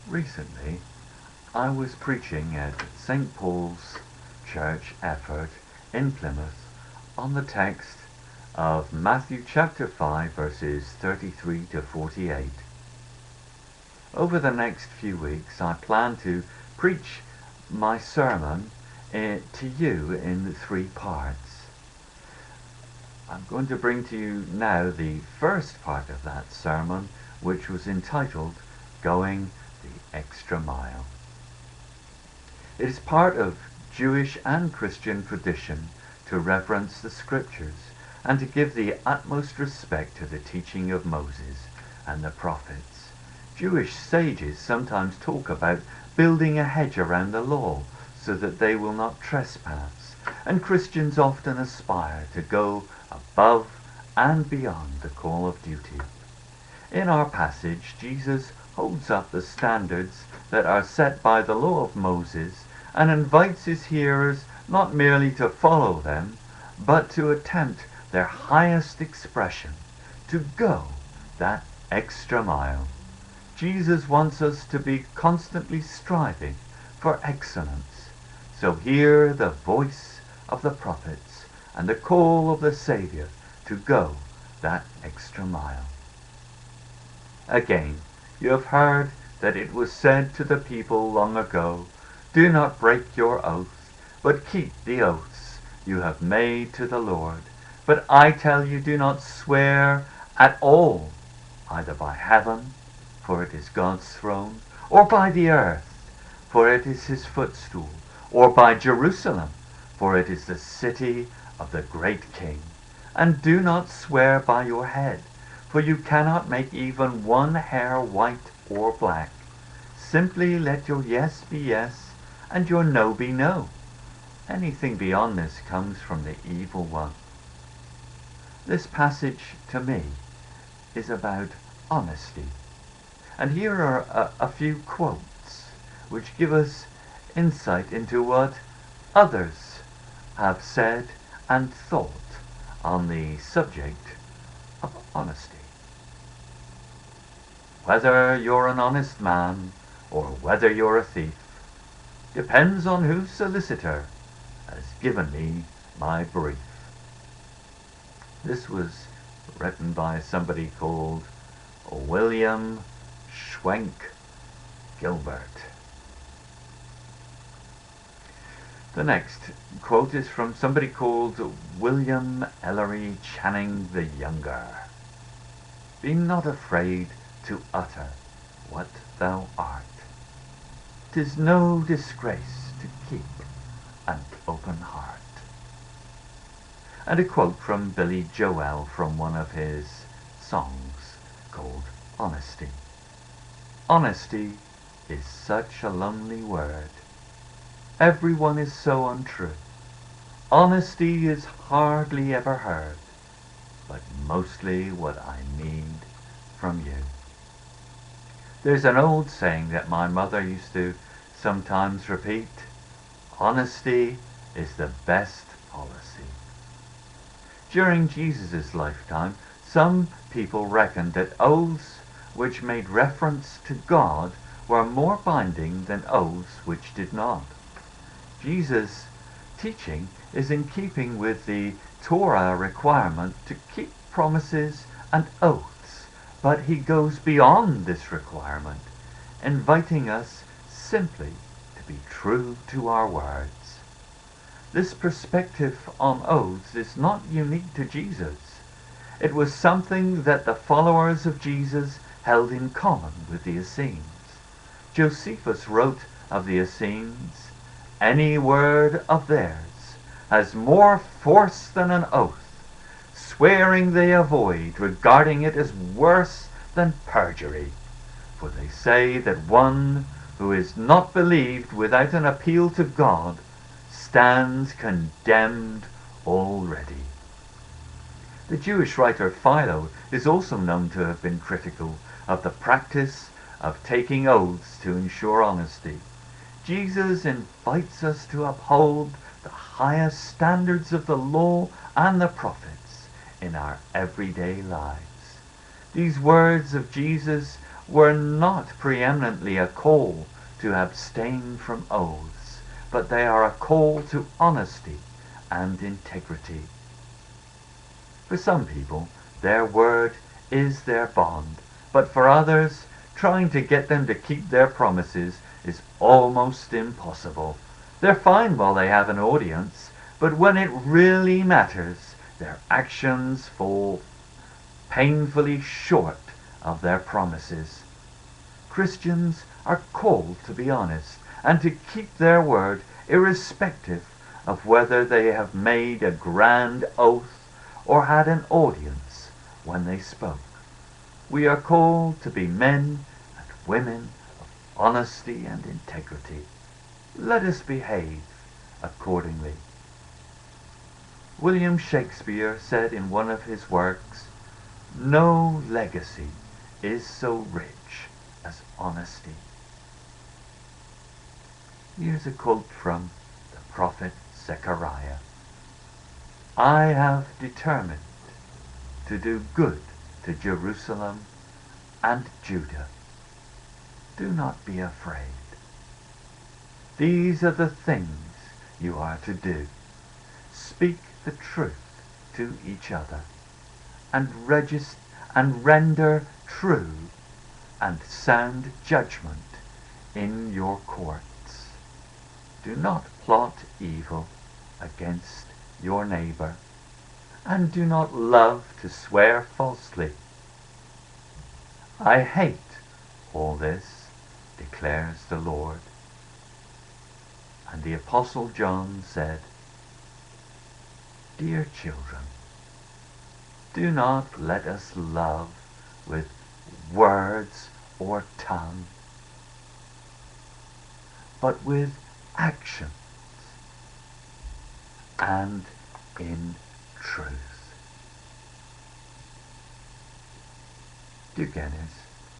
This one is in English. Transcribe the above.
Recently, I was preaching at St. Paul's Church, Effort, in Plymouth, on the text of Matthew chapter 5 verses 33 to 48. Over the next few weeks I plan to preach my sermon to you in 3 parts. I'm going to bring to you now the first part of that sermon, which was entitled Going the Extra Mile. It is part of Jewish and Christian tradition to reverence the scriptures and to give the utmost respect to the teaching of Moses and the prophets. Jewish sages sometimes talk about building a hedge around the law so that they will not trespass, and Christians often aspire to go above and beyond the call of duty. In our passage, Jesus holds up the standards that are set by the law of Moses and invites his hearers not merely to follow them, but to attempt their highest expression, to go that extra mile. Jesus wants us to be constantly striving for excellence. So hear the voice of the prophets and the call of the Saviour to go that extra mile. Again, you have heard that it was said to the people long ago, "Do not break your oath, but keep the oaths you have made to the Lord. But I tell you, do not swear at all, either by heaven, for it is God's throne, or by the earth, for it is his footstool, or by Jerusalem, for it is the city of the great King. And do not swear by your head, for you cannot make even one hair white or black. Simply let your yes be yes, and your no be no. Anything beyond this comes from the evil one." This passage, to me, is about honesty. And here are a few quotes which give us insight into what others have said and thought on the subject of honesty. "Whether you're an honest man or whether you're a thief depends on whose solicitor has given me my brief." This was written by somebody called William Schwenk Gilbert. The next quote is from somebody called William Ellery Channing the Younger. "Be not afraid to utter what thou art. 'Tis no disgrace to keep an open heart." And a quote from Billy Joel from one of his songs called Honesty. "Honesty is such a lonely word. Everyone is so untrue. Honesty is hardly ever heard, but mostly what I need from you." There's an old saying that my mother used to sometimes repeat: "Honesty is the best policy." During Jesus' lifetime, some people reckoned that oaths which made reference to God were more binding than oaths which did not. Jesus' teaching is in keeping with the Torah requirement to keep promises and oaths, but he goes beyond this requirement, inviting us simply to be true to our words. This perspective on oaths is not unique to Jesus. It was something that the followers of Jesus held in common with the Essenes. Josephus wrote of the Essenes, "Any word of theirs has more force than an oath. Swearing they avoid, regarding it as worse than perjury. For they say that one who is not believed without an appeal to God stands condemned already." The Jewish writer Philo is also known to have been critical of the practice of taking oaths to ensure honesty. Jesus invites us to uphold the highest standards of the law and the prophets in our everyday lives. These words of Jesus were not preeminently a call to abstain from oaths, but they are a call to honesty and integrity. For some people, their word is their bond, but for others, trying to get them to keep their promises is almost impossible. They're fine while they have an audience, but when it really matters, their actions fall painfully short of their promises. Christians are called to be honest and to keep their word irrespective of whether they have made a grand oath or had an audience when they spoke. We are called to be men and women of honesty and integrity. Let us behave accordingly. William Shakespeare said in one of his works, "No legacy is so rich as honesty." Here's a quote from the prophet Zechariah. "I have determined to do good to Jerusalem and Judah. Do not be afraid. These are the things you are to do. Speak the truth to each other, and render true and sound judgment in your courts. Do not plot evil against your neighbor, and do not love to swear falsely. I hate all this, declares the Lord." And the Apostle John said, "Dear children, do not let us love with words or tongue, but with actions and in truth." Dear Dennis,